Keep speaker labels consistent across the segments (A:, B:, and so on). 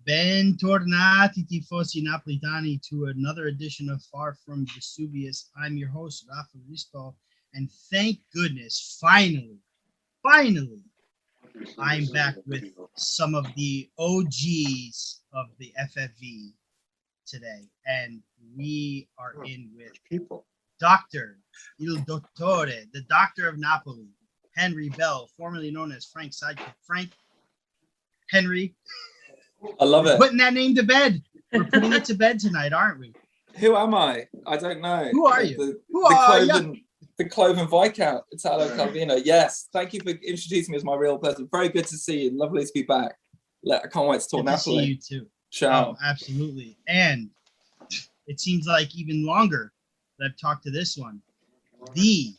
A: Bentornati tifosi napolitani to another edition of Far From Vesuvius. I'm your host, Raffa, and thank goodness, finally, I'm back with some of the OGs of the FFV today, and we are in with Dr. Il Dottore, the Doctor of Napoli, Henry Bell, formerly known as Frank Sidekick. Frank, Henry,
B: I love it.
A: Putting that name to bed. We're putting it to bed tonight, aren't we?
B: Who am I? I don't know.
A: Who are you?
B: The Cloven Viscount, Italo Calvino. Yes, thank you for introducing me as my real person. Very good to see you. Lovely to be back. I can't wait to talk Napoli.
A: To see you too.
B: Ciao.
A: Oh, absolutely. And it seems like even longer that I've talked to this one. The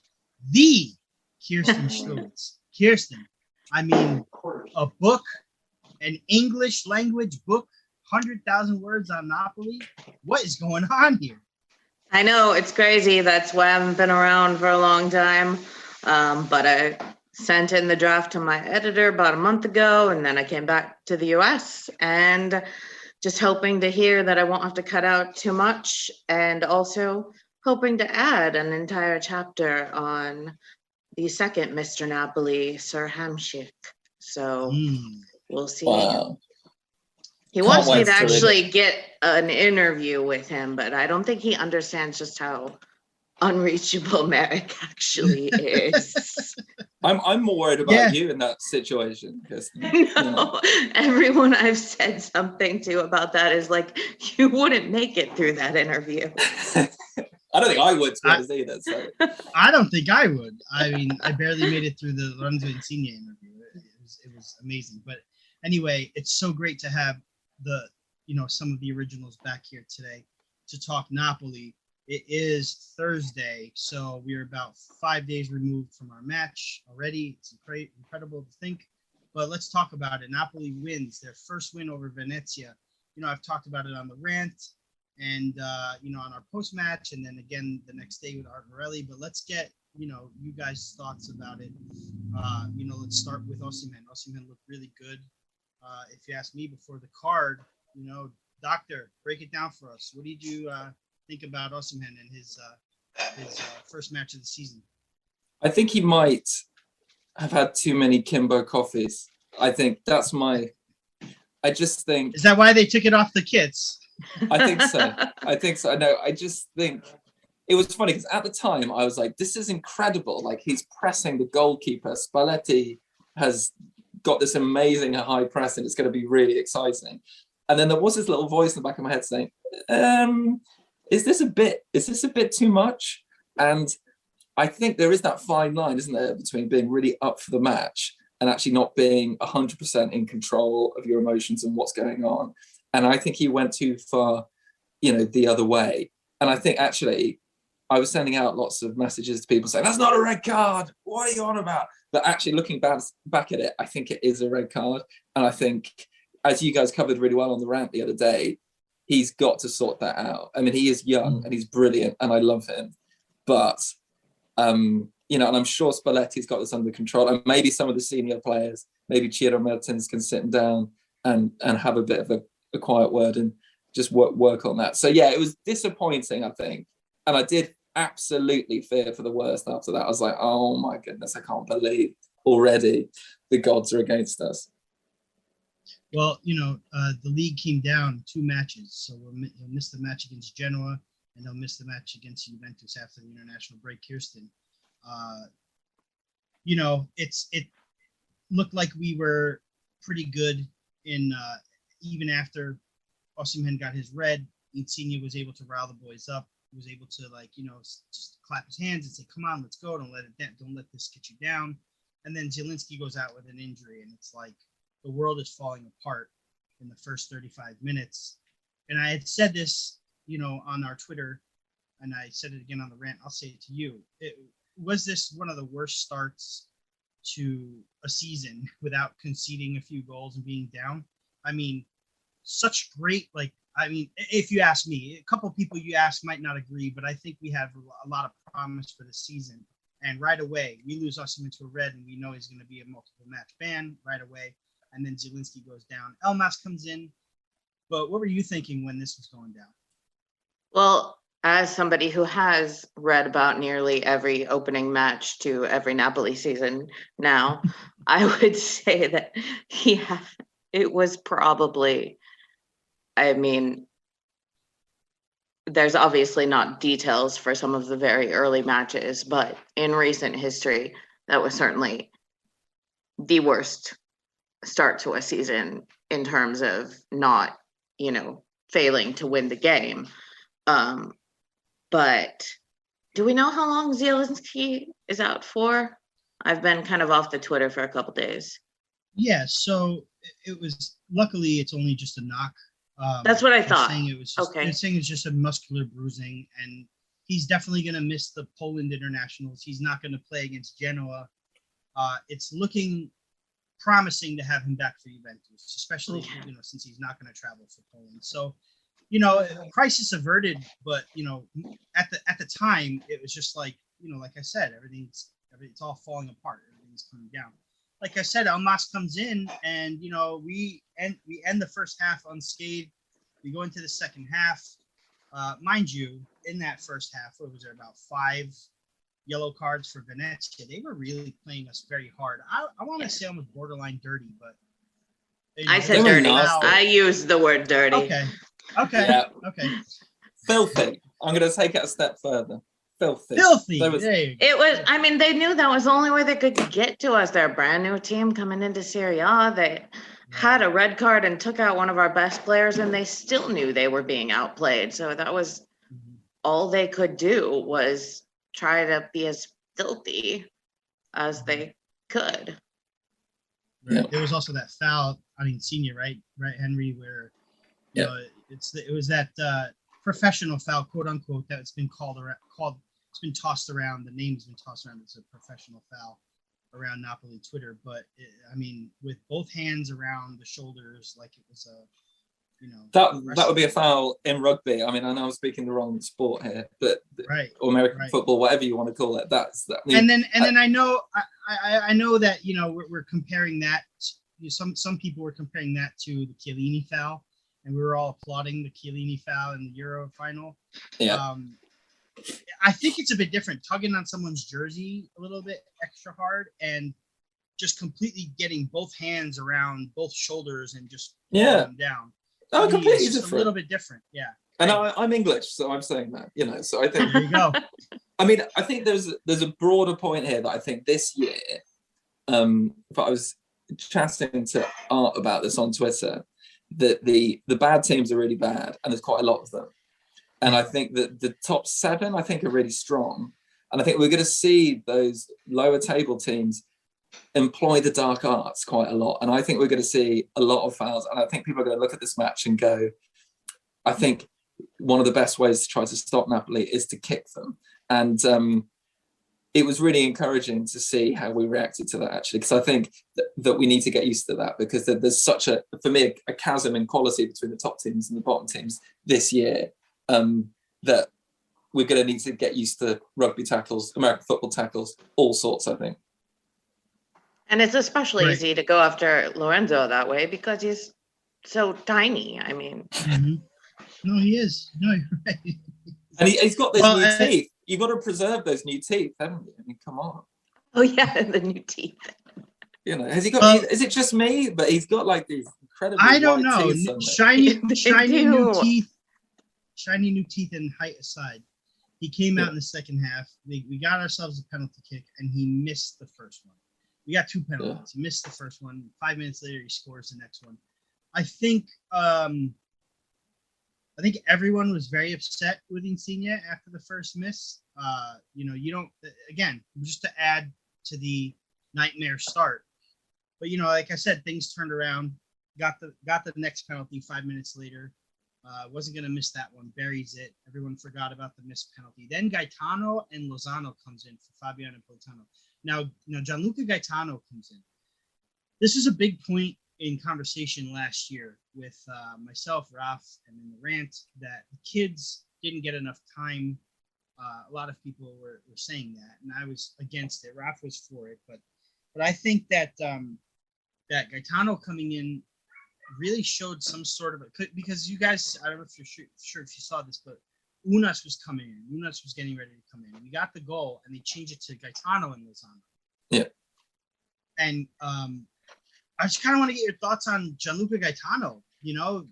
A: Kirsten Schlewitz. Kirsten, I mean, a book, an English language book, 100,000 words on Napoli. What is going on here?
C: I know, it's crazy. That's why I haven't been around for a long time. But I sent in the draft to my editor about a month ago, and then I came back to the US and just hoping to hear that I won't have to cut out too much, and also hoping to add an entire chapter on the second Mr. Napoli, Sir Hamsik. So we'll see.
B: Wow.
C: He wants me to actually get an interview with him, but I don't think he understands just how unreachable Merrick actually is.
B: I'm more worried about you in that situation, Kirsten.
C: No, everyone I've said something to about that is like, you wouldn't make it through that interview.
B: I don't think I would either. So.
A: I don't think I would. I mean, I barely made it through the Lorenzo Insigne interview. It was amazing. But anyway, it's so great to have some of the originals back here today to talk Napoli. It is Thursday, so we're about 5 days removed from our match already. It's incredible to think, but let's talk about it. Napoli wins their first win over Venezia. I've talked about it on the rant and, on our post-match, and then again the next day with Art Morelli. But let's get, you guys' thoughts about it. Let's start with Osimhen. Osimhen looked really good. If you ask me before the card, Doctor, break it down for us. What did you think about Osimhen and his first match of the season?
B: I think he might have had too many Kimbo coffees. I think that's I just think.
A: Is that why they took it off the kits?
B: I think so. No, I just think it was funny because at the time I was like, this is incredible. Like, he's pressing the goalkeeper. Spalletti has got this amazing high press and it's going to be really exciting. And then there was this little voice in the back of my head saying, is this a bit too much? And I think there is that fine line, isn't there, between being really up for the match and actually not being 100% in control of your emotions and what's going on. And I think he went too far, the other way. And I think actually I was sending out lots of messages to people saying, that's not a red card. What are you on about? But actually looking back at it, I think it is a red card. And I think, as you guys covered really well on the rant the other day, he's got to sort that out. I mean, he is young and he's brilliant and I love him. But, and I'm sure Spalletti's got this under control. And maybe some of the senior players, maybe Ciro Mertens can sit him down and have a bit of a quiet word and just work on that. So, yeah, it was disappointing, I think. And I did absolutely fear for the worst after that. I was like, oh my goodness, I can't believe already the gods are against us.
A: Well, the league came down 2 matches, so he'll miss the match against Genoa, and they'll miss the match against Juventus after the international break. Kirsten, it looked like we were pretty good in even after Osimhen got his red. Insigne was able to rile the boys up. He was able to just clap his hands and say, "Come on, let's go! Don't let this get you down." And then Zielinski goes out with an injury, and it's like the world is falling apart in the first 35 minutes. And I had said this, on our Twitter, and I said it again on the rant. I'll say it to you. Was this one of the worst starts to a season without conceding a few goals and being down? I mean, such great, if you ask me, a couple of people you ask might not agree, but I think we have a lot of promise for this season. And right away, we lose Osimhen to a red, and we know he's going to be a multiple match ban right away. And then Zielinski goes down. Elmas comes in. But what were you thinking when this was going down?
C: Well, as somebody who has read about nearly every opening match to every Napoli season now, I would say that it was probably, I mean, there's obviously not details for some of the very early matches, but in recent history, that was certainly the worst start to a season in terms of not, failing to win the game. But do we know how long Zielinski is out for? I've been kind of off the Twitter for a couple days.
A: Yeah, so it was, luckily it's only just a knock.
C: That's what I thought.
A: They're saying it's just a muscular bruising, and he's definitely going to miss the Poland internationals. He's not going to play against Genoa. It's looking promising to have him back for Juventus, especially since he's not going to travel for Poland. So, crisis averted, but at the time it was just like like I said, everything's all falling apart. Everything's coming down. Like I said, Almas comes in, and we end the first half unscathed. We go into the second half. Mind you, in that first half, what was there, about 5 yellow cards for Venezia? They were really playing us very hard. I want to say almost borderline dirty, but
C: I said dirty. I used the word dirty.
A: Okay.
B: Yeah.
A: Okay.
B: Filthy. I'm going to take it a step further. Filthy.
C: It was, I mean, they knew that was the only way they could get to us. They're a brand new team coming into Serie A. They had a red card and took out one of our best players, and they still knew they were being outplayed. So that was all they could do, was try to be as filthy as they could.
A: Right. Yeah. There was also that foul on Insigne, right, Henry, where it was that professional foul, quote unquote, that's been it's been tossed around. The name's been tossed around. It's a professional foul around Napoli Twitter, but with both hands around the shoulders, like it was
B: that would be a foul in rugby. I mean, I know I'm speaking the wrong sport here, but or American football, whatever you want to call it. That's that.
A: And then I know that we're comparing that. Some people were comparing that to the Chiellini foul, and we were all applauding the Chiellini foul in the Euro final.
B: Yeah.
A: I think it's a bit different, tugging on someone's jersey a little bit extra hard and just completely getting both hands around both shoulders and just pulling them down.
B: Oh, completely different.
A: A little bit different, yeah.
B: And I'm English, so I'm saying that, so I think.
A: There you go.
B: I mean, I think there's a broader point here that I think this year, if I was chatting to Art about this on Twitter, that the bad teams are really bad, and there's quite a lot of them. And I think that the top 7, I think, are really strong. And I think we're going to see those lower table teams employ the dark arts quite a lot. And I think we're going to see a lot of fouls. And I think people are going to look at this match and go, I think one of the best ways to try to stop Napoli is to kick them. And it was really encouraging to see how we reacted to that, actually, because I think that we need to get used to that, because there's such a chasm in quality between the top teams and the bottom teams this year. That we're going to need to get used to rugby tackles, American football tackles, all sorts, I think.
C: And it's especially easy to go after Lorenzo that way because he's so tiny. I mean,
A: no, he is. No, you're right.
B: And he's got those new teeth. You've got to preserve those new teeth, haven't you? I mean, come on.
C: Oh yeah, the new teeth.
B: Has he got? Is it just me? But he's got like these incredible.
A: I don't know. Shiny new teeth. Shiny new teeth and height aside, he came out in the second half. We got ourselves a penalty kick, and he missed the first one. We got 2 penalties. He missed the first one. 5 minutes later, he scores the next one. I think everyone was very upset with Insigne after the first miss. You don't, again, just to add to the nightmare start. But like I said, things turned around. Got the next penalty 5 minutes later. Wasn't going to miss that one. Buries it. Everyone forgot about the missed penalty. Then Gaetano and Lozano comes in for Fabiano and Politano. Now Gianluca Gaetano comes in. This is a big point in conversation last year with myself, Raf, and in the rant, that the kids didn't get enough time. A lot of people were saying that, and I was against it. Raf was for it, but I think that that Gaetano coming in really showed some sort of because you guys, I don't know if you're sure if you saw this, but Unas was coming in. Unas was getting ready to come in. We got the goal, and they changed it to Gaetano and Lozano.
B: Yeah.
A: And I just kind of want to get your thoughts on Gianluca Gaetano. You know,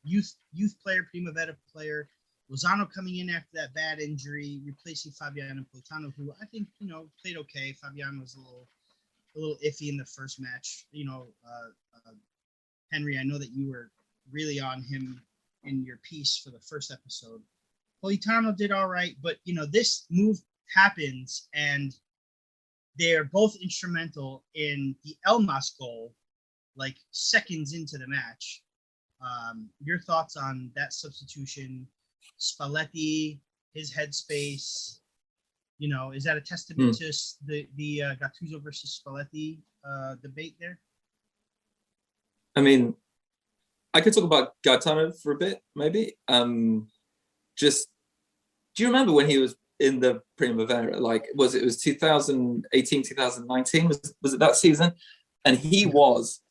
A: youth player, Primavera player. Lozano coming in after that bad injury, replacing Fabiano Politano, who I think, you know, played okay. Fabiano was a little iffy in the first match. You know, Henry, I know that you were really on him in your piece for the first episode. Politano did all right, but, you know, this move happens, and they're both instrumental in the Elmas goal, like seconds into the match. Your thoughts on that substitution? Spalletti, his headspace, you know, is that a testament to the Gattuso versus Spalletti debate there?
B: I mean, I could talk about Gaetano for a bit, maybe. Just, do you remember when he was in the Primavera? Like, it was 2018, 2019? Was it that season? And he was,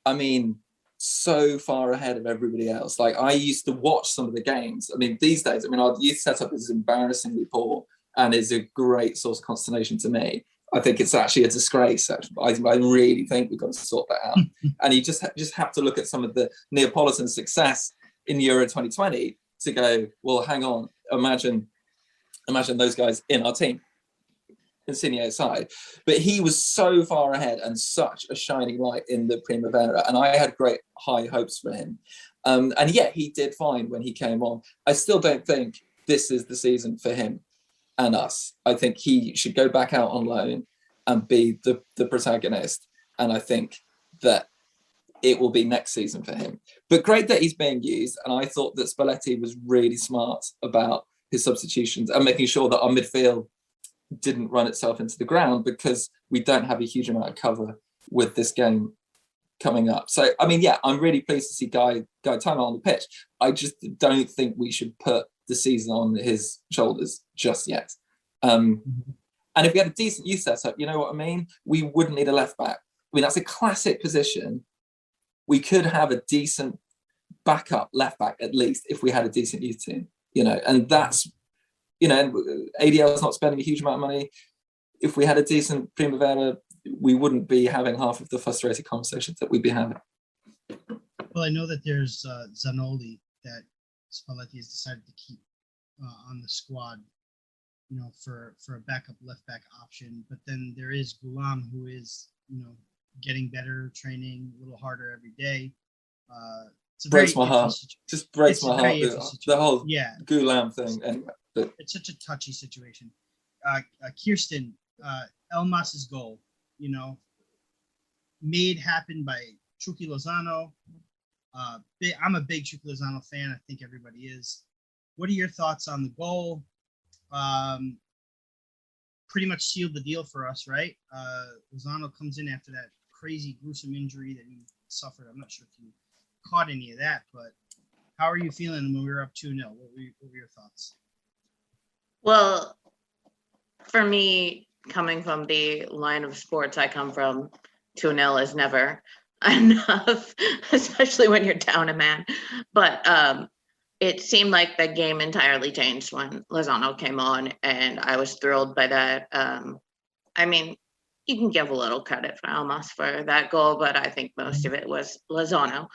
B: I mean, so far ahead of everybody else. Like, I used to watch some of the games. I mean, these days, I mean, our youth setup is embarrassingly poor and is a great source of consternation to me. I think it's actually a disgrace. I really think we've got to sort that out. And you just have to look at some of the Neapolitan success in Euro 2020 to go, well, hang on, imagine those guys in our team. Insigne aside, but he was so far ahead and such a shining light in the Primavera, and I had great high hopes for him. And yeah, he did fine when he came on. I still don't think this is the season for him and us. I think he should go back out on loan and be the protagonist, and I think that it will be next season for him. But great that he's being used, and I thought that Spalletti was really smart about his substitutions and making sure that our midfield didn't run itself into the ground, because we don't have a huge amount of cover with this game coming up. So, I mean, yeah, I'm really pleased to see Gaetano on the pitch. I just don't think we should put the season on his shoulders just yet. And if we had a decent youth setup, you know what I mean? We wouldn't need a left back. I mean, that's a classic position. We could have a decent backup left back, at least, if we had a decent youth team, you know, and that's, you know, ADL is not spending a huge amount of money. If we had a decent Primavera, we wouldn't be having half of the frustrated conversations that we'd be having.
A: Well, I know that there's Zanoli that Spalletti has decided to keep on the squad, you know, for a backup left back option. But then there is Gulam, who is, you know, getting better, training a little harder every day.
B: Breaks my heart. Just breaks my heart. The whole Gulam thing. Anyway.
A: It's such a touchy situation. Kirsten, Elmas's goal, you know, made happen by Chucky Lozano. I'm a big Chucky Lozano fan. I think everybody is. What are your thoughts on the goal? Pretty much sealed the deal for us, right? Lozano comes in after that crazy, gruesome injury that he suffered. I'm not sure if you caught any of that, but how are you feeling when we were up 2-0? What were your thoughts?
C: Well, for me, coming from the line of sports I come from, 2-0 is never enough, especially when you're down a man. But it seemed like the game entirely changed when Lozano came on, and I was thrilled by that. I mean, you can give a little credit for Elmas for that goal, but I think most of it was Lozano.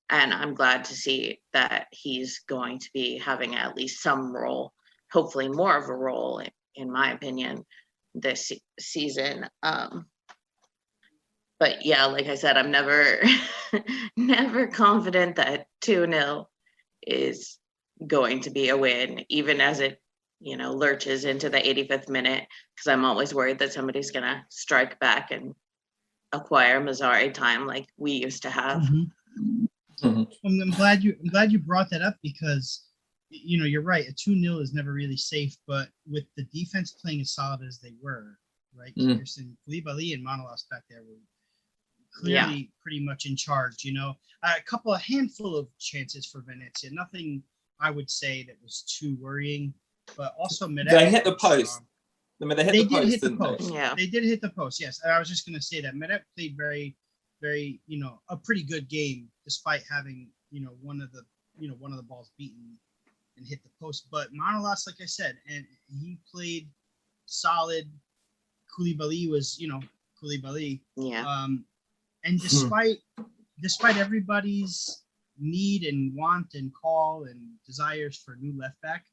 C: And I'm glad to see that he's going to be having at least some role, hopefully more of a role, in my opinion, this season. But yeah, like I said, I'm never confident that 2-0 is going to be a win, even as it, you know, lurches into the 85th minute, because I'm always worried that somebody's going to strike back and acquire Mazzari time like we used to have.
A: I'm glad you brought that up, because, you know, you're right. A 2-0 is never really safe, but with the defense playing as solid as they were, right? Kirsten, Koulibaly, and Manolas back there were clearly pretty much in charge. You know, a handful of chances for Venezia. Nothing I would say that was too worrying, but also
B: they hit the post. I mean, they did hit the post.
A: Yeah, they did hit the post. Yes, and I was just going to say that Medep played very, very, a pretty good game despite having, one of the balls beaten and hit the post. But Manolas, like I said, and he played solid. Koulibaly was, Koulibaly.
C: Yeah.
A: And despite everybody's need and want and call and desires for a new left back,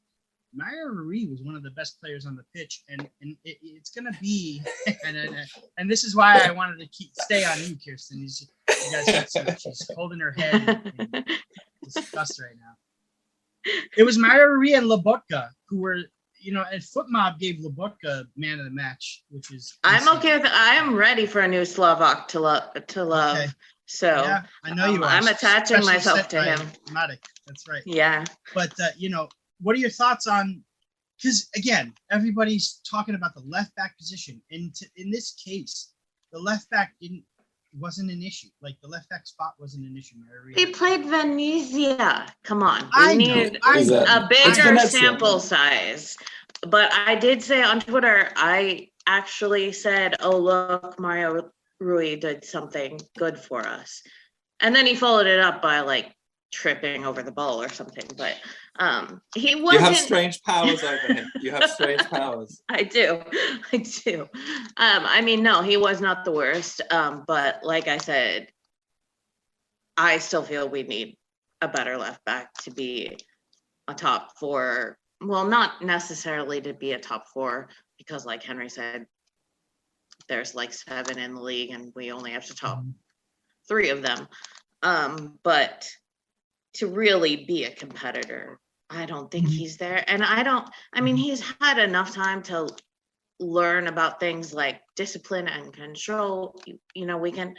A: Mario Rui was one of the best players on the pitch, and it's gonna be, and this is why I wanted to stay on you, Kirsten. You guys can see that she's holding her head in disgust right now. It was Mario Rui and Lobotka who were, and Foot Mob gave Lobotka man of the match, which is
C: I'm okay with it. I am ready for a new Slovak to love. Okay. So
A: yeah, I know you are.
C: I'm attaching myself to him.
A: Matic. That's right.
C: Yeah.
A: But what are your thoughts on? Because again, everybody's talking about the left back position, and in this case, the left back wasn't an issue. Like the left back spot wasn't an issue.
C: He played Venezia. Come on,
A: I
C: need
A: know.
C: A bigger sample size. But I did say on Twitter, I actually said, "Oh look, Mario Rui did something good for us," and then he followed it up by like tripping over the ball or something. But he wasn't.
B: You have strange powers over him. You have strange powers.
C: I do. I mean, no, he was not the worst. But like I said, I still feel we need a better left back to be a top four. Well, not necessarily to be a top four, because like Henry said, there's like 7 in the league and we only have to top 3 of them. But to really be a competitor, I don't think he's there. And I mean, he's had enough time to learn about things like discipline and control. We can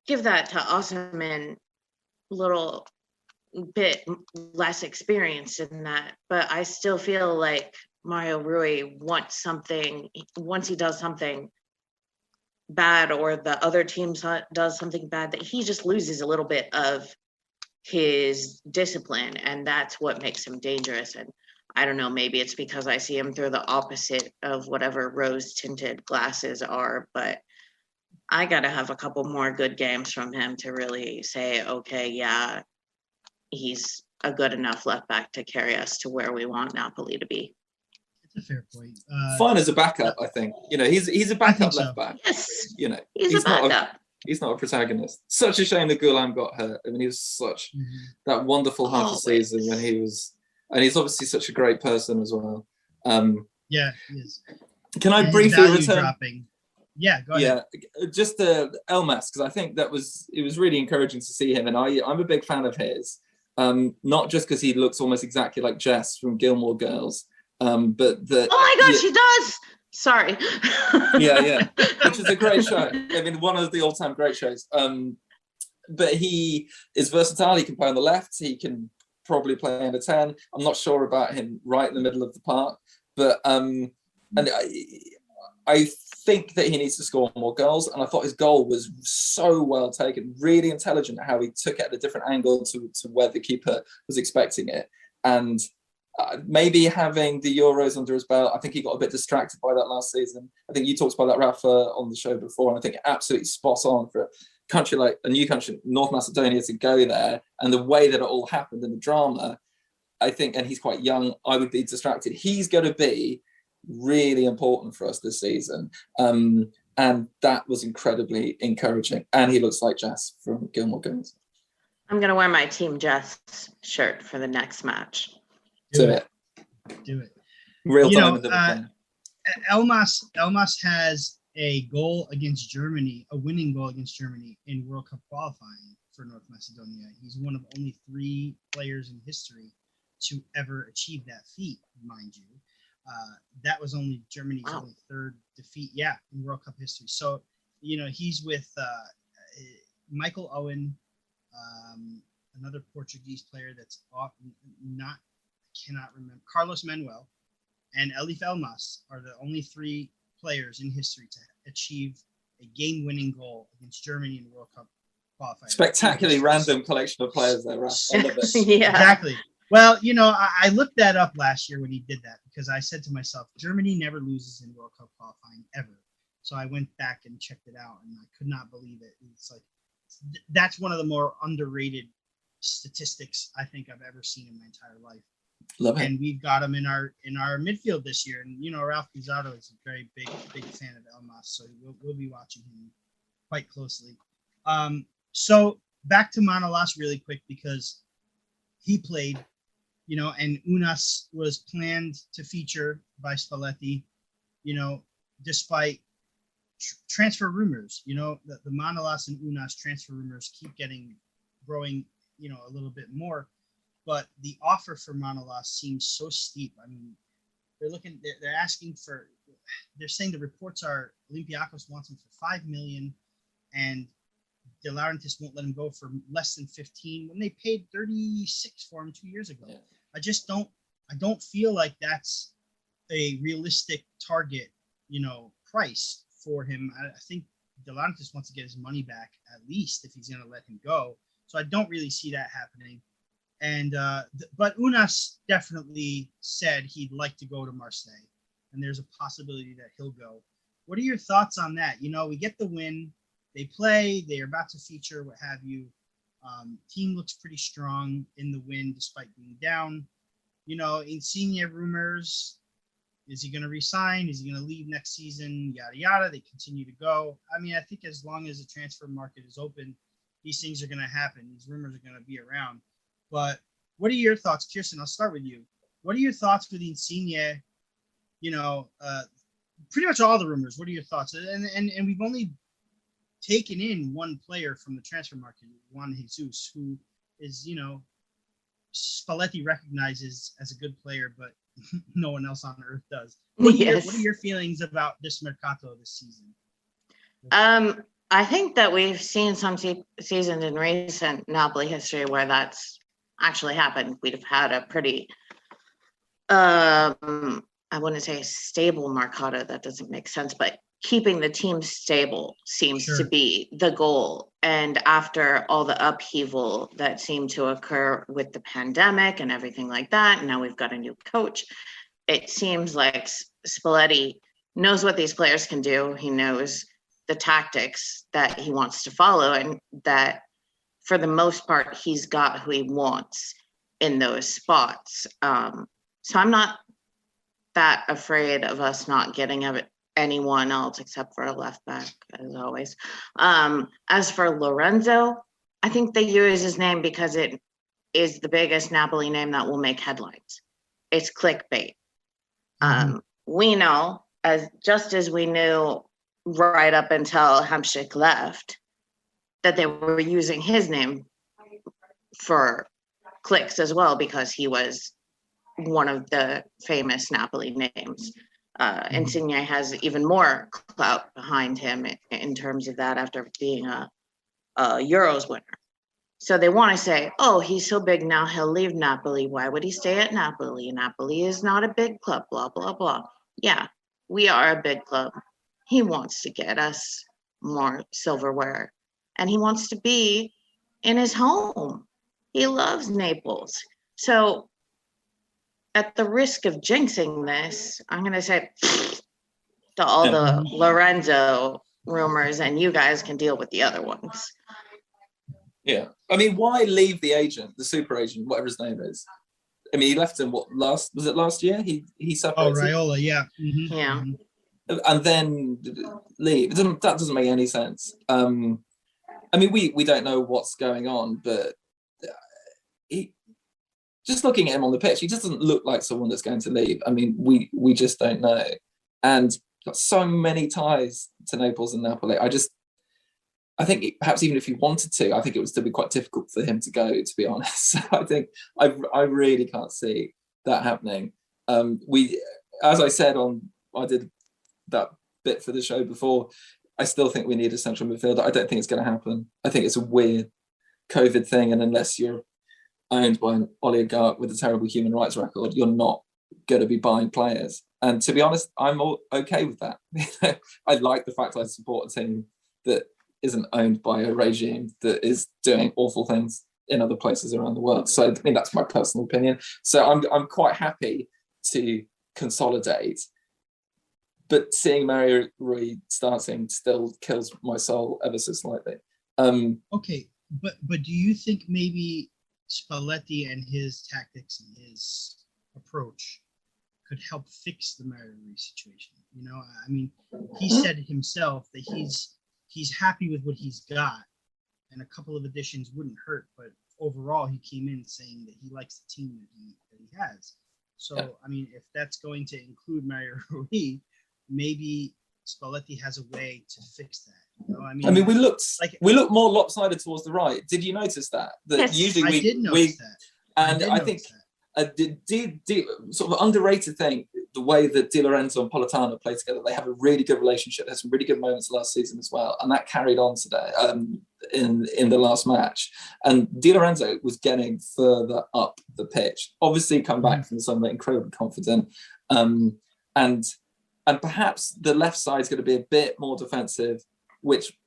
C: give that to Osimhen a little bit less experience in that. But I still feel like Mario Rui once he does something bad or the other team does something bad, that he just loses a little bit of his discipline, and that's what makes him dangerous. And I don't know, maybe it's because I see him through the opposite of whatever rose tinted glasses are, but I gotta have a couple more good games from him to really say, okay, yeah, he's a good enough left back to carry us to where we want Napoli to be.
A: It's a fair point.
B: Fine as a backup, I think. He's a backup left back.
C: Yes,
B: he's
C: a backup.
B: He's not a protagonist. Such a shame that Gulam got hurt. I mean, he was such that wonderful half a season when he was, and he's obviously such a great person as well.
A: Yeah, he is.
B: Can I briefly return?
A: Dropping. Yeah, go ahead.
B: Yeah, just Elmas, because I think it was really encouraging to see him, and I'm a big fan of his. Not just because he looks almost exactly like Jess from Gilmore Girls, but that.
C: Oh my gosh, he does. Sorry.
B: yeah, which is a great show. I mean, one of the all-time great shows. But he is versatile. He can play on the left. He can probably play in a 10. I'm not sure about him right in the middle of the park, but and I think that he needs to score more goals. And I thought his goal was so well taken, really intelligent how he took it at a different angle to where the keeper was expecting it. And maybe having the Euros under his belt, I think he got a bit distracted by that last season. I think you talked about that, Raffa, on the show before, and I think absolutely spot on for a country like a new country, North Macedonia, to go there, and the way that it all happened and the drama, I think, and he's quite young, I would be distracted. He's going to be really important for us this season. And that was incredibly encouraging. And he looks like Jess from Gilmore Girls.
C: I'm going to wear my Team Jess shirt for the next match.
B: Do it. Real time in the
A: Elmas has a goal against Germany, a winning goal against Germany in World Cup qualifying for North Macedonia. He's one of only 3 players in history to ever achieve that feat, mind you. That was only Germany's only 3rd defeat, in World Cup history. So, he's with Michael Owen, another Portuguese player that's cannot remember, Carlos Manuel, and Elif Elmas are the only 3 players in history to achieve a game-winning goal against Germany in the World Cup qualifying.
B: Spectacularly random collection of players there, Raf. I love it.
C: Yeah.
A: Exactly. Well, I looked that up last year when he did that, because I said to myself, Germany never loses in World Cup qualifying ever. So I went back and checked it out, and I could not believe it. It's like that's one of the more underrated statistics I think I've ever seen in my entire life.
B: Love it.
A: And we've got him in our midfield this year. And Ralph Pizarro is a very big fan of Elmas, so we'll be watching him quite closely. So back to Manolas really quick, because he played, and Unas was planned to feature by Spalletti, despite transfer rumors. The Manolas and Unas transfer rumors keep growing, a little bit more. But the offer for Manolas seems so steep. I mean, they're asking for, they're saying the reports are Olympiacos wants him for 5 million, and De Laurentiis won't let him go for less than 15 when they paid 36 for him 2 years ago. Yeah. I don't feel like that's a realistic target, price for him. I think De Laurentiis wants to get his money back at least if he's going to let him go. So I don't really see that happening. And but Unas definitely said he'd like to go to Marseille, and there's a possibility that he'll go. What are your thoughts on that? We get the win, they play, they're about to feature, what have you. Team looks pretty strong in the win despite being down. Insigne rumors. Is he going to resign? Is he going to leave next season? Yada, yada. They continue to go. I mean, I think as long as the transfer market is open, these things are going to happen. These rumors are going to be around. But what are your thoughts, Kirsten? I'll start with you. What are your thoughts with Insigne? Pretty much all the rumors. What are your thoughts? And we've only taken in one player from the transfer market, Juan Jesus, who is, Spalletti recognizes as a good player, but no one else on earth does. What are your feelings about this Mercato this season?
C: I think that we've seen some seasons in recent Napoli history where that's actually happened. We'd have had a pretty, I wouldn't say stable Mercato, that doesn't make sense, but keeping the team stable seems to be the goal. And after all the upheaval that seemed to occur with the pandemic and everything like that, and now we've got a new coach, it seems like Spalletti knows what these players can do. He knows the tactics that he wants to follow, and that for the most part, he's got who he wants in those spots. So I'm not that afraid of us not getting anyone else except for a left back, as always. As for Lorenzo, I think they use his name because it is the biggest Napoli name that will make headlines. It's clickbait. We know, just as we knew right up until Hamšík left, that they were using his name for clicks as well, because he was one of the famous Napoli names. Insigne has even more clout behind him in terms of that after being a Euros winner. So they want to say, oh, he's so big now, he'll leave Napoli. Why would he stay at Napoli? Napoli is not a big club, blah, blah, blah. Yeah, we are a big club. He wants to get us more silverware, and he wants to be in his home. He loves Naples. So at the risk of jinxing this, I'm going to say to all the Lorenzo rumors, and you guys can deal with the other ones.
B: Yeah. I mean, why leave the agent, the super agent, whatever his name is? I mean, he left him, last year? He separated?
A: Oh, Raiola, yeah. Mm-hmm.
C: Yeah.
A: Mm-hmm.
B: And then leave. That doesn't make any sense. I mean, we don't know what's going on, but just looking at him on the pitch, he just doesn't look like someone that's going to leave. I mean, we just don't know. And got so many ties to Naples and Napoli. I think perhaps even if he wanted to, I think it would still be quite difficult for him to go, to be honest. So I think I really can't see that happening. As I said I did that bit for the show before, I still think we need a central midfielder. I don't think it's going to happen. I think it's a weird COVID thing, and unless you're owned by an oligarch with a terrible human rights record, you're not going to be buying players. And to be honest, I'm okay with that. I like the fact I support a team that isn't owned by a regime that is doing awful things in other places around the world. So I mean, that's my personal opinion. So I'm quite happy to consolidate, but seeing Mario Rui starting still kills my soul ever so slightly.
A: Okay, but do you think maybe Spalletti and his tactics and his approach could help fix the Mario Ruiz situation? You know, I mean, he said himself that he's happy with what he's got, and a couple of additions wouldn't hurt. But overall, he came in saying that he likes the team that he has. So, I mean, if that's going to include Mario Ruiz, maybe Spalletti has a way to fix that. You know?
B: I mean, we looked more lopsided towards the right. Did you notice that?
C: Yes.
B: Usually
A: I did notice that.
B: And I think sort of underrated thing, the way that Di Lorenzo and Politano play together. They have a really good relationship. There's some really good moments last season as well, and that carried on today in the last match. And Di Lorenzo was getting further up the pitch. Obviously, come back from somewhere incredibly confident, and perhaps the left side is going to be a bit more defensive, which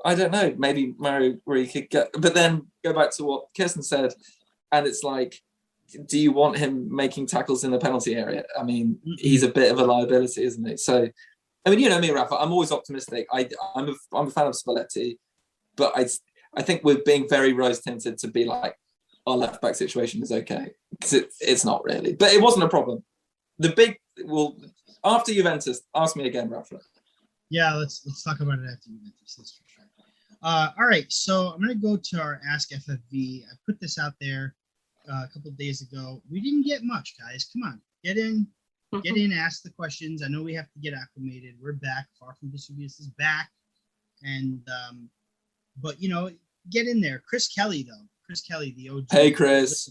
B: I don't know. Maybe Mario Ruiz could get, but then go back to what Kirsten said, and it's like, do you want him making tackles in the penalty area? I mean, he's a bit of a liability, isn't he? So, I mean, you know me, Raffa, I'm always optimistic. I'm a fan of Spalletti, but I think we're being very rose-tinted to be like, our left-back situation is okay. Because it's not really. But it wasn't a problem. After Juventus, ask me again, Raffa.
A: Yeah, let's talk about it after Juventus. That's for sure. All right, so I'm going to go to our Ask FFV. I put this out there a couple of days ago. We didn't get much, guys. Come on, get in, ask the questions. I know we have to get acclimated. We're back. Far from Vesuvius is back, and but you know, get in there. Chris Kelly, the OG.
B: Hey, Chris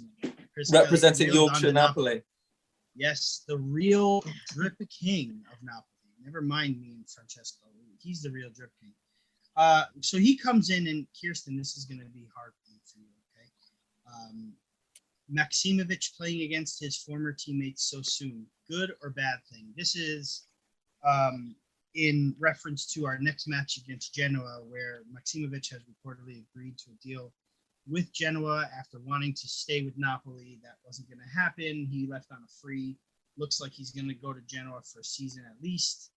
B: representing
A: Kelly,
B: Yorkshire Napoli.
A: Yes, the real drip king of Napoli. Never mind me and Francesco. He's the real drip king. So he comes in, and Kirsten, this is going to be hard for you, okay? Maksimovic playing against his former teammates so soon, good or bad thing? This is in reference to our next match against Genoa, where Maksimovic has reportedly agreed to a deal with Genoa after wanting to stay with Napoli. That wasn't going to happen. He left on a free. Looks like he's going to go to Genoa for a season at least.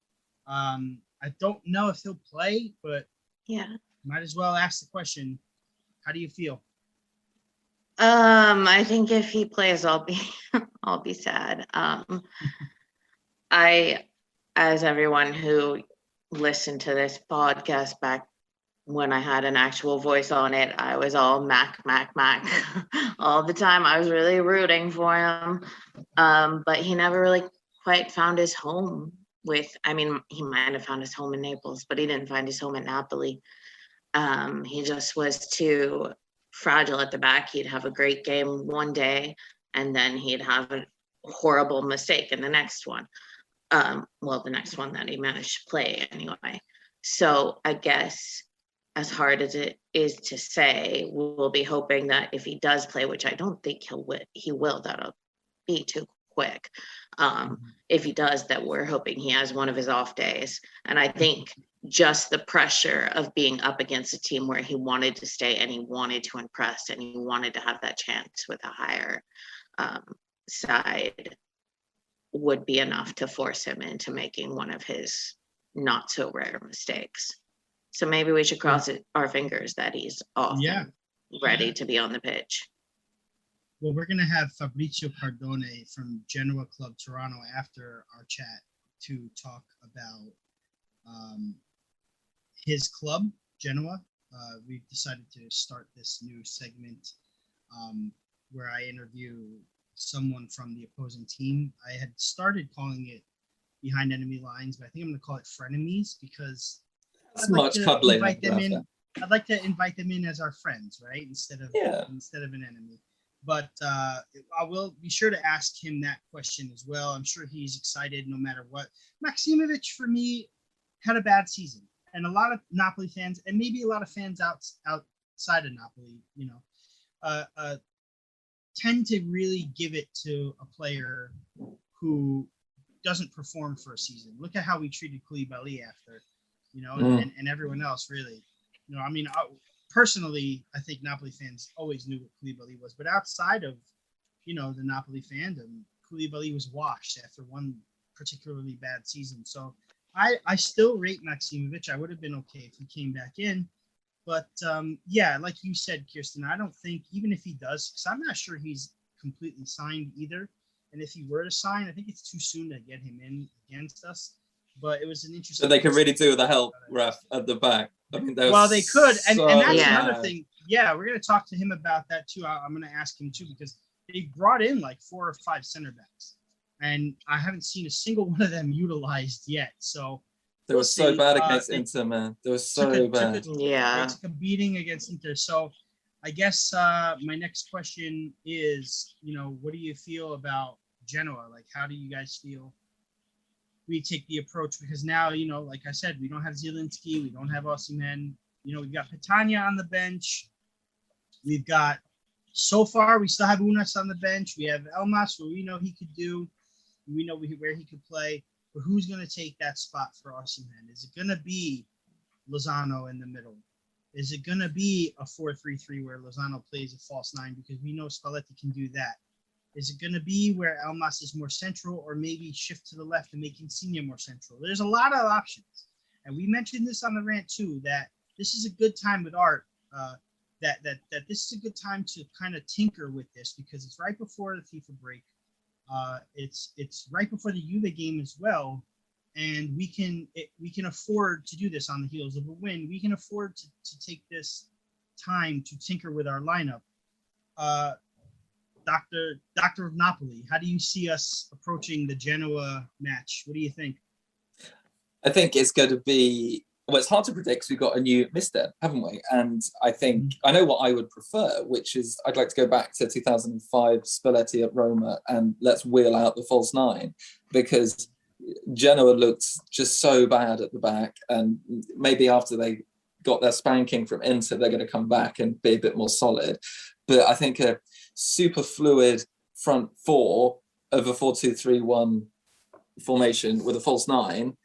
A: I don't know if he'll play, but
C: yeah,
A: might as well ask the question. How do you feel?
C: I think if he plays, I'll be sad. As everyone who listened to this podcast back when I had an actual voice on it, I was all Mac all the time. I was really rooting for him, but he never really quite found his home he might have found his home in Naples, but he didn't find his home in Napoli. He just was too fragile at the back. He'd have a great game one day, and then he'd have a horrible mistake in the next one. The next one that he managed to play anyway. So I guess, as hard as it is to say, we'll be hoping that if he does play, which I don't think he will, that'll be too quick. If he does, that we're hoping he has one of his off days. And I think just the pressure of being up against a team where he wanted to stay and he wanted to impress and he wanted to have that chance with a higher side would be enough to force him into making one of his not so rare mistakes. So maybe we should cross our fingers that he's off and ready to be on the pitch.
A: Well, we're going to have Fabrizio Cardone from Genoa Club Toronto after our chat to talk about his club, Genoa. We've decided to start this new segment where I interview someone from the opposing team. I had started calling it Behind Enemy Lines, but I think I'm going to call it Frenemies because I'd like to invite them in as our friends, right? Instead of an enemy. But I will be sure to ask him that question as well. I'm sure he's excited no matter what. Maksimovic, for me, had a bad season. And a lot of Napoli fans, and maybe a lot of fans outside of Napoli, tend to really give it to a player who doesn't perform for a season. Look at how we treated Koulibaly after, and everyone else, really. Personally, I think Napoli fans always knew what Koulibaly was, but outside of, the Napoli fandom, Koulibaly was washed after one particularly bad season. So I still rate Maksimovic. I would have been okay if he came back in. But yeah, like you said, Kirsten, I don't think even if he does, because I'm not sure he's completely signed either. And if he were to sign, I think it's too soon to get him in against us. But it was an interesting.
B: So they can really do with the help, Raf, at the back. I mean,
A: well, they could, and that's
C: Yeah.
A: another thing. Yeah, we're going to talk to him about that too. I'm going to ask him too, because they brought in like 4 or 5 center backs, and I haven't seen a single one of them utilized yet. So
B: they were so bad against Inter, man. They were so bad.
C: Yeah.
A: It's a beating against Inter. So I guess my next question is, what do you feel about Genoa? Like, how do you guys feel we take the approach? Because now, like I said, we don't have Zielinski, we don't have Osimhen. We've got Petagna on the bench. We've got, so far, we still have Unas on the bench. We have Elmas, where we know he could do. We know where he could play. But who's going to take that spot for Osimhen? Is it going to be Lozano in the middle? Is it going to be a 4-3-3 where Lozano plays a false 9? Because we know Spalletti can do that. Is it going to be where Elmas is more central, or maybe shift to the left and make Insigne more central? There's a lot of options. And we mentioned this on the rant too, that this is a good time with Art, that this is a good time to kind of tinker with this, because it's right before the FIFA break. It's right before the Juve game as well. And we can afford to do this on the heels of a win. We can afford to take this time to tinker with our lineup. Doctor of Napoli, how do you see us approaching the Genoa match? What do you think?
B: I think it's going to be, well, it's hard to predict because we've got a new mister, haven't we? And I think, I know what I would prefer, which is I'd like to go back to 2005 Spalletti at Roma and let's wheel out the false 9, because Genoa looked just so bad at the back, and maybe after they got their spanking from Inter, they're going to come back and be a bit more solid. But I think a super fluid front 4 of a 4-2-3-1 formation with a false 9,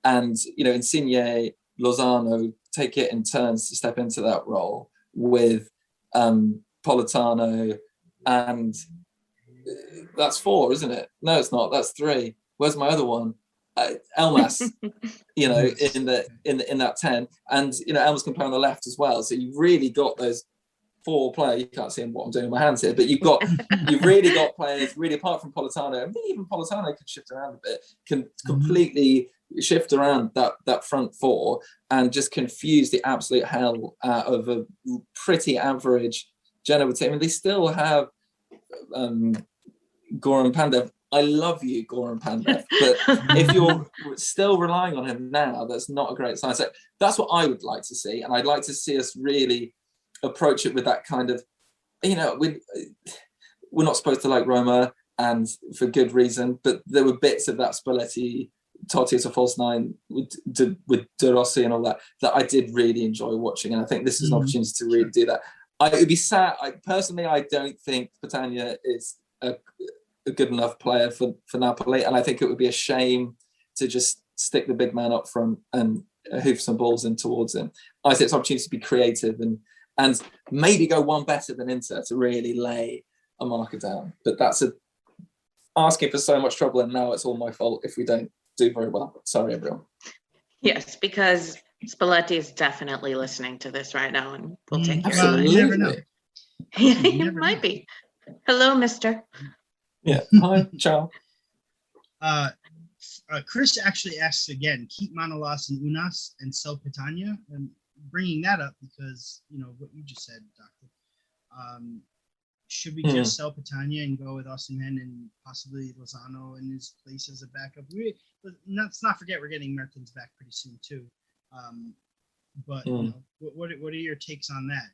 B: and Insigne, Lozano take it in turns to step into that role with Politano, and that's 4, isn't it? No, it's not. That's 3. Where's my other one? Elmas, in that 10, and Elmas can play on the left as well. So you've really got those 4 players. You can't see what I'm doing with my hands here, but you've really got players, really, apart from Politano. I think even Politano can shift around a bit, can completely shift around that front 4 and just confuse the absolute hell out of a pretty average Genoa team. And they still have Goran Pandev. I love you, Goran Pandev, but if you're still relying on him now, that's not a great sign. So that's what I would like to see, and I'd like to see us really approach it with that kind of, we're not supposed to like Roma, and for good reason, but there were bits of that Spalletti, Totti as a false 9 with De Rossi and all that I did really enjoy watching, and I think this is an opportunity to really do that. It would be sad. I don't think Petagna is a good enough player for Napoli, and I think it would be a shame to just stick the big man up front and hoof some balls in towards him. I think it's an opportunity to be creative and maybe go one better than Inter to really lay a marker down. But that's asking for so much trouble, and now it's all my fault if we don't do very well. Sorry, everyone.
C: Yes, because Spalletti is definitely listening to this right now, and we'll take care
A: of it. You never know.
C: He might be. Hello, mister.
B: Yeah. Hi, ciao.
A: Chris actually asks again, keep Manolas and Unas and sell Petagna, and bringing that up because what you just said, Doctor. Should we just sell Petagna and go with Osimhen and possibly Lozano in his place as a backup? Let's not forget we're getting Mertens back pretty soon too. But what are your takes on that,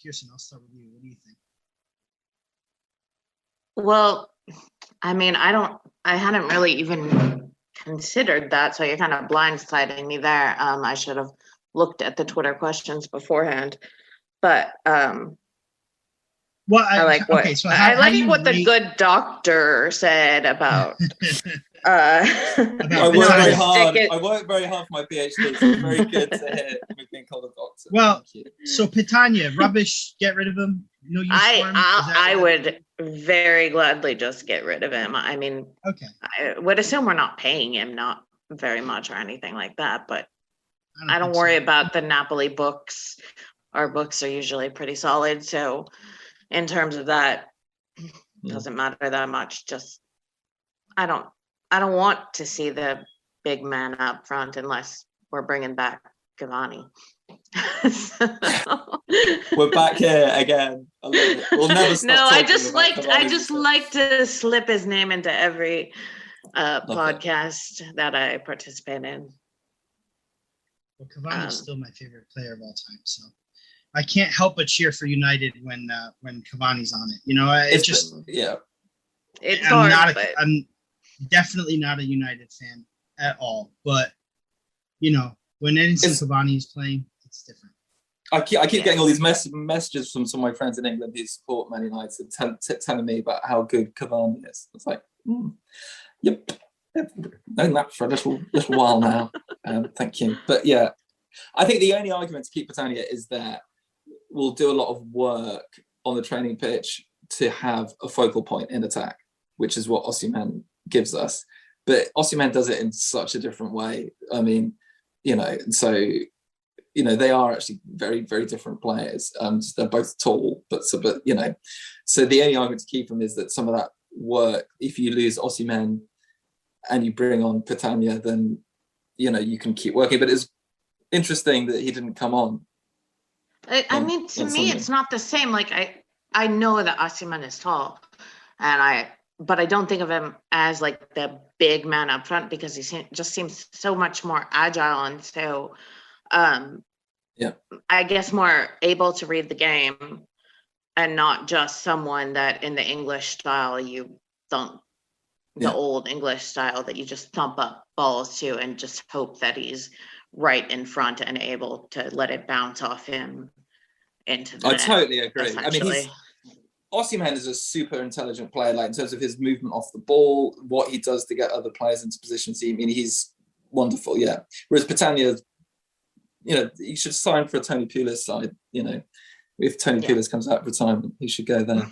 A: Kirsten? I'll start with you. What do you think?
C: Well, I mean, I hadn't really even considered that, so you're kind of blindsiding me there. I should have looked at the Twitter questions beforehand, but
A: well,
C: I like what the good doctor said about.
B: I worked very hard for my PhD, so it's very good to hear me being called a doctor.
A: Well, so Petagna, rubbish, get rid of him. No use for him?
C: I would very gladly just get rid of him. I mean,
A: okay.
C: I would assume we're not paying him not very much or anything like that, but I don't worry about the Napoli books our books are usually pretty solid. So in terms of that, doesn't matter that much. Just I don't want to see the big man up front unless we're bringing back Cavani.
B: We're back here again. I love it. We'll never stop.
C: No, I just like to slip his name into every podcast that I participate in.
A: Well, Cavani is still my favorite player of all time, so I can't help but cheer for United when Cavani's on it. You know,
C: It's
A: I'm
C: hard,
A: I'm definitely not a United fan at all, but you know, when Edinson Cavani is playing, it's different.
B: I keep getting all these messages from some of my friends in England who support Man United telling me about how good Cavani is. It's like, yep, known that for a little while now. Thank you. But yeah, I think the only argument to keep Britannia is that we'll do a lot of work on the training pitch to have a focal point in attack, which is what Osimhen gives us. But Osimhen does it in such a different way. I mean, you know, so, you know, they are actually very, very different players. They're both tall, but you know, so the only argument to keep them is that some of that work, if you lose Osimhen and you bring on Britannia, then, you know, you can keep working. But it's interesting that he didn't come on.
C: I mean, to me, it's not the same. Like, I know that Osimhen is tall, but I don't think of him as like the big man up front because he just seems so much more agile and so, I guess more able to read the game and not just someone that in the English style you thump, the old English style that you just thump up balls to and just hope that he's right in front and able to let it bounce off him into the net.
B: I totally agree. I mean, Osimhen is a super intelligent player, like in terms of his movement off the ball, what he does to get other players into positions. I mean, he's wonderful, yeah. Whereas Britannia, you know, he should sign for a Tony Pulis side, you know. If Tony Pulis comes out of retirement, he should go there.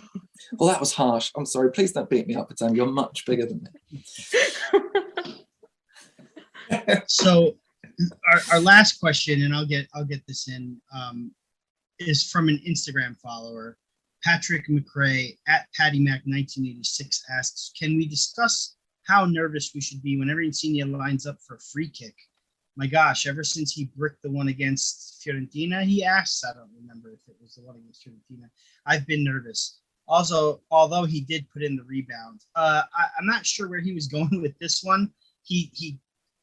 B: Well, that was harsh. I'm sorry. Please don't beat me up, Britannia. You're much bigger than me.
A: So our last question, and I'll get this in, is from an Instagram follower. Patrick McRae at PattyMac1986 asks, can we discuss how nervous we should be whenever Insigne lines up for a free kick? My gosh, ever since he bricked the one against Fiorentina, he asks, I don't remember if it was the one against Fiorentina, I've been nervous. Also, although he did put in the rebound, I'm not sure where he was going with this one. He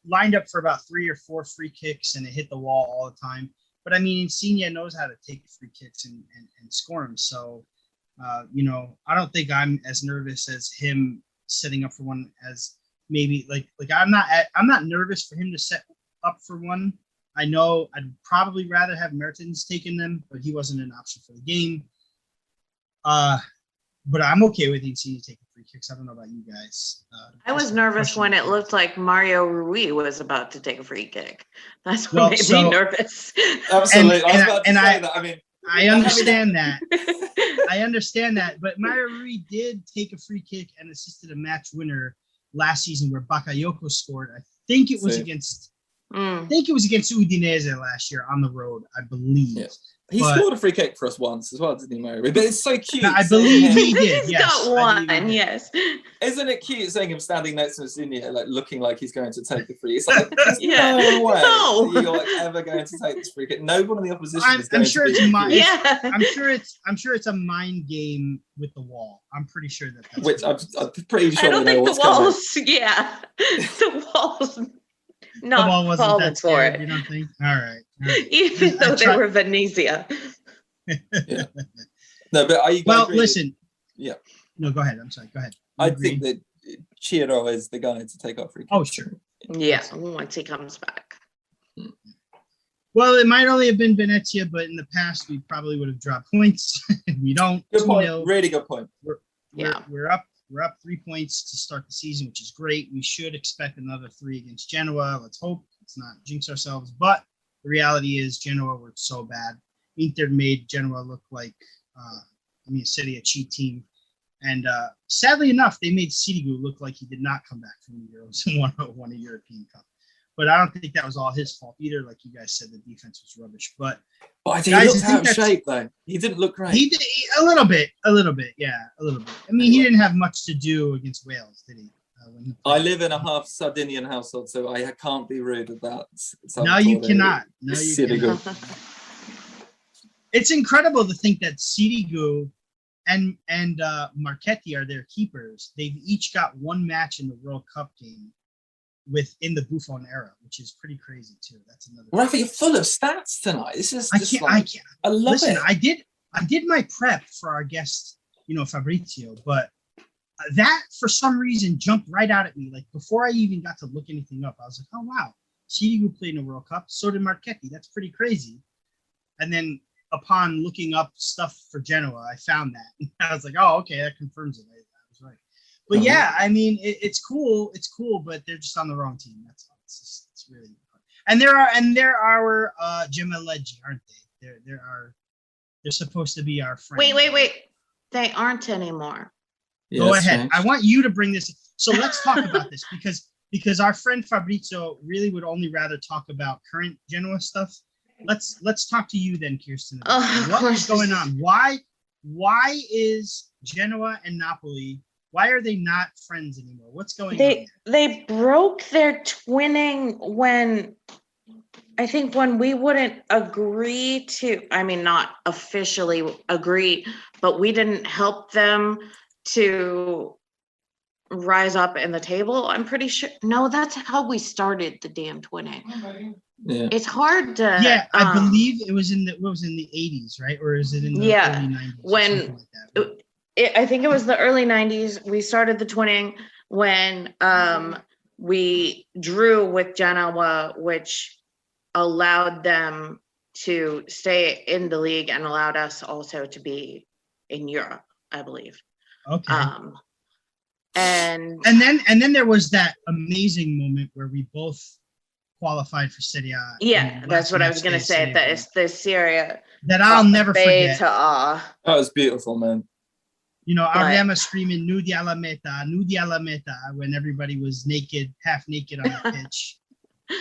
A: lined up for about 3 or 4 free kicks and it hit the wall all the time. But I mean, Insigne knows how to take free kicks and score them. So, you know, I don't think I'm as nervous as him setting up for one as maybe like I'm not nervous for him to set up for one. I know I'd probably rather have Mertens taken them, but he wasn't an option for the game. But I'm okay with Insigne taking free kicks. I don't know about you guys.
C: I was nervous when it looked like Mario Rui was about to take a free kick. That's what made me nervous.
B: Absolutely. I was about to say that. I mean,
A: I understand that. I understand that. But Mario Rui did take a free kick and assisted a match winner last season where Bakayoko scored. I think it was against Udinese last year on the road, I believe. Yeah.
B: He scored a free kick for us once as well, didn't he, Mario? But it's so cute.
A: I believe he did.
C: He's got one, yes.
B: Isn't it cute seeing him standing next to Insigne, like looking like he's going to take the free? It's like,
C: no
B: way
C: no.
B: you're like, ever going to take this free kick. No one in the opposition is going
A: I'm sure
B: to
A: it's mind.
C: Yeah.
A: I'm sure it's a mind game with the wall. I'm pretty sure that's
B: which I'm pretty sure.
C: I don't think the walls. Yeah, the walls. Not
A: the ball wasn't that
C: for
A: scared,
C: it.
A: You don't think? All right.
C: Even though they were Venezia.
B: Yeah. No, but are you?
A: Well, listen.
B: Yeah.
A: No, go ahead. I'm sorry. Go ahead.
B: I think that Chiro is the guy to take off free kicks.
A: Oh, sure.
C: Yeah, once he comes back.
A: Well, it might only have been Venezia, but in the past we probably would have dropped points. We don't.
B: Good point. Really good point.
A: We're up. We're up 3 points to start the season, which is great. We should expect another 3 against Genoa. Let's hope. Let's not jinx ourselves. But the reality is Genoa were so bad. Inter made Genoa look like, a Serie A cheat team. And sadly enough, they made Sirigu look like he did not come back from the Euros and won a European Cup. but I don't think that was all his fault either. Like you guys said, the defense was rubbish. But
B: I think
A: guys,
B: he looked out of shape though. He didn't look great.
A: He did a little bit, yeah, a little bit. I mean, he didn't have much to do against Wales, did he?
B: I live in a half Sardinian household, so I can't be rude about.
A: No, you cannot. No, you cannot. It's incredible to think that Sirigu and Marchetti are their keepers. They've each got one match in the World Cup game within the Buffon era, which is pretty crazy too. That's another.
B: Raffa, you're full of stats tonight. This is
A: I can't.
B: I love
A: Listen,
B: it.
A: I did my prep for our guest, Fabrizio, but that for some reason jumped right out at me. Like before I even got to look anything up, I was like, oh wow, Sirigu played in the World Cup. So did Marchetti. That's pretty crazy. And then upon looking up stuff for Genoa, I found that. I was like, oh, okay, that confirms it. I was right. But yeah, I mean, it's cool. It's cool, but they're just on the wrong team. That's all. It's really hard. And they're our Gemelegi, aren't they? They're supposed to be our friends.
C: Wait. They aren't anymore.
A: Go ahead. I want you to bring this. So let's talk about this because our friend Fabrizio really would only rather talk about current Genoa stuff. Let's talk to you then, Kirsten. What is going on? Why is Genoa and Napoli? Why are they not friends anymore? What's going on?
C: They broke their twinning when we wouldn't agree to. I mean, not officially agree, but we didn't help them to rise up in the table. I'm pretty sure. No, that's how we started the damn twinning.
B: Yeah.
C: It's hard to.
A: Yeah, I believe it was in the 80s, right? Or is it in the early 90s?
C: When I think it was the early 90s. We started the twinning when we drew with Genoa, which allowed them to stay in the league and allowed us also to be in Europe, I believe.
A: Okay.
C: And
A: then there was that amazing moment where we both qualified for Serie A.
C: Yeah, that's what I was gonna say. That is the Serie
A: that I'll never forget.
B: That was beautiful, man.
A: Arema screaming "Nudi alla meta" when everybody was naked, half naked on the pitch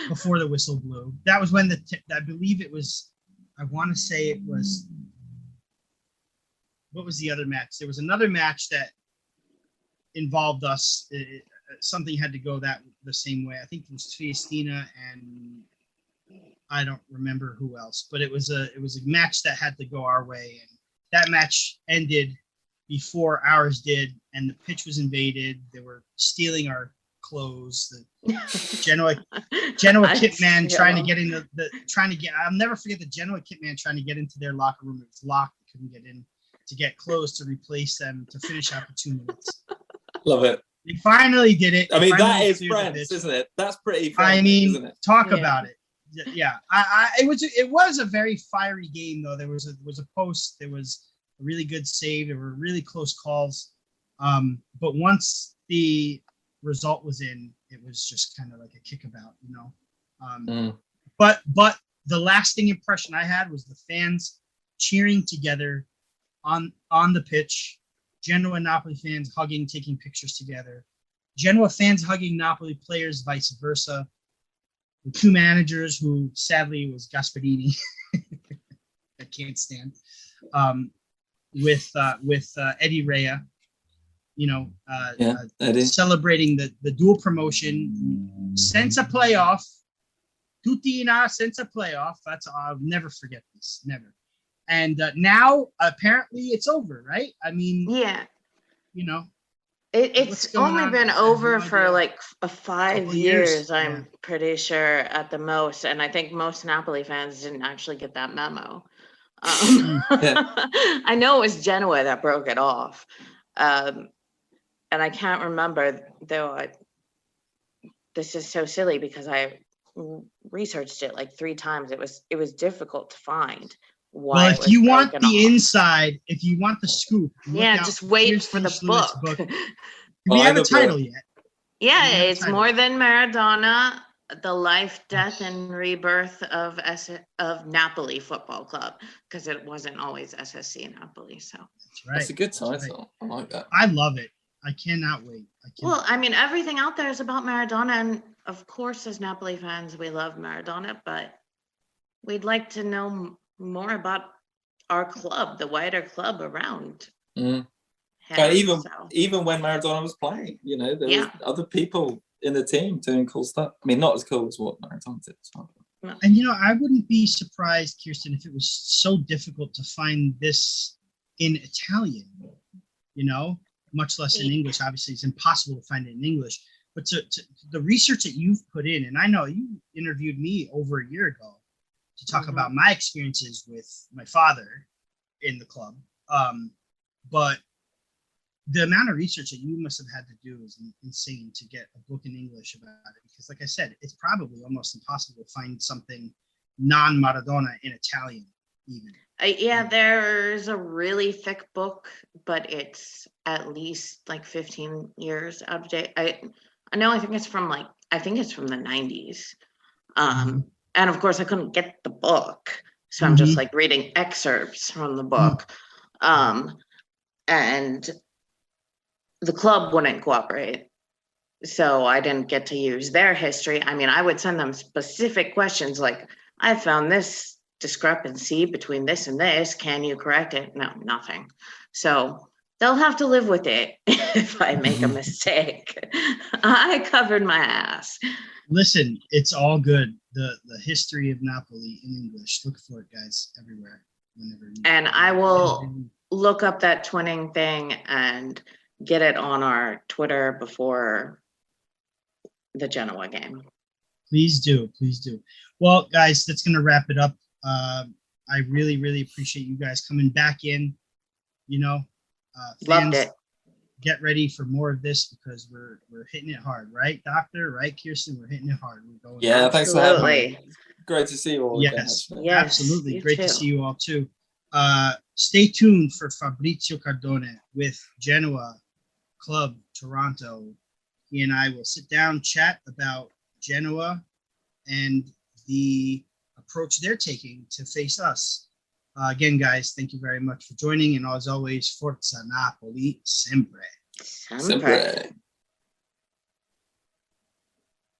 A: before the whistle blew. That was when I believe it was. I want to say it was. What was the other match? There was another match that involved us. Something had to go the same way. I think it was Triestina and I don't remember who else, but it was a match that had to go our way, and that match ended before ours did, and the pitch was invaded. They were stealing our clothes. The Genoa kit man trying to get in I'll never forget the Genoa kit man trying to get into their locker room. It was locked. They couldn't get in to get clothes to replace them to finish out for 2 minutes.
B: Love it.
A: They finally did it.
B: I mean, that is friends, isn't it? That's pretty friendly,
A: I mean,
B: isn't it?
A: Talk about it. Yeah. It was a very fiery game though. There was a post, there was a really good save, there were really close calls. But once the result was in, it was just kind of like a kickabout, But the lasting impression I had was the fans cheering together on the pitch. Genoa and Napoli fans hugging, taking pictures together. Genoa fans hugging Napoli players, vice versa. The two managers, who sadly was Gasperini, I can't stand, with Eddie Rea, celebrating the dual promotion, senza playoff, tutti in a senza playoff. I'll never forget this, never. And now apparently it's over, right? I mean,
C: yeah, it's only been over for like 5 years. I'm pretty sure at the most, and I think most Napoli fans didn't actually get that memo. I know it was Genoa that broke it off, and I can't remember though. This is so silly because I researched it like 3 times. It was difficult to find.
A: Well, if you want the inside, if you want the scoop,
C: just wait for the book.
A: Do we have a title yet?
C: Yeah, it's More Than Maradona: The Life, Death, and Rebirth of Napoli Football Club, because it wasn't always SSC Napoli. So
A: that's right.
B: That's a good title. Right. I like that.
A: I love it. I cannot wait.
C: Well, I mean, everything out there is about Maradona, and of course, as Napoli fans, we love Maradona, but we'd like to know more about our club, the wider club around
B: Mm.
C: him.
B: And even
C: So,
B: even when Maradona was playing, you know, there was
C: Yeah.
B: other people in the team doing cool stuff. I mean, not as cool as what Maradona did. So.
A: And you know, I wouldn't be surprised, Kirsten, if it was so difficult to find this in Italian, you know, much less in English. Obviously, it's impossible to find it in English. But to the research that you've put in, and I know you interviewed me over a year ago to talk about my experiences with my father in the club. But the amount of research that you must have had to do is insane to get a book in English about it. Because like I said, it's probably almost impossible to find something non-Maradona in Italian even.
C: yeah, there's a really thick book, but it's at least like 15 years out of date. I know, I think it's from the 90s. And of course I couldn't get the book. So I'm just like reading excerpts from the book. And the club wouldn't cooperate. So I didn't get to use their history. I mean, I would send them specific questions like, I found this discrepancy between this and this. Can you correct it? No, nothing. So they'll have to live with it if I make a mistake. I covered my ass.
A: Listen, it's all good. The history of Napoli in English. Look for it, guys, everywhere. Whenever you
C: And I will look up that twinning thing and get it on our Twitter before the Genoa game.
A: Please do. Please do. Well, guys, that's going to wrap it up. I really, really appreciate you guys coming back in. You know, fans,
C: Loved it.
A: get ready for more of this because we're hitting it hard, right, Doctor? Right, Kirsten? We're hitting it hard. We're going.
B: Yeah, thanks for having me.
C: Absolutely.
B: Great to see you all.
A: Yes,
B: again.
C: Yes,
A: absolutely.
C: you
A: Great
C: too.
A: to see you all too. Stay tuned for Fabrizio Cardone with Genoa Club Toronto. He and I will sit down, chat about Genoa and the approach they're taking to face us. Again, guys, thank you very much for joining. And as always, Forza Napoli, sempre.
C: Sempre.
B: Sempre.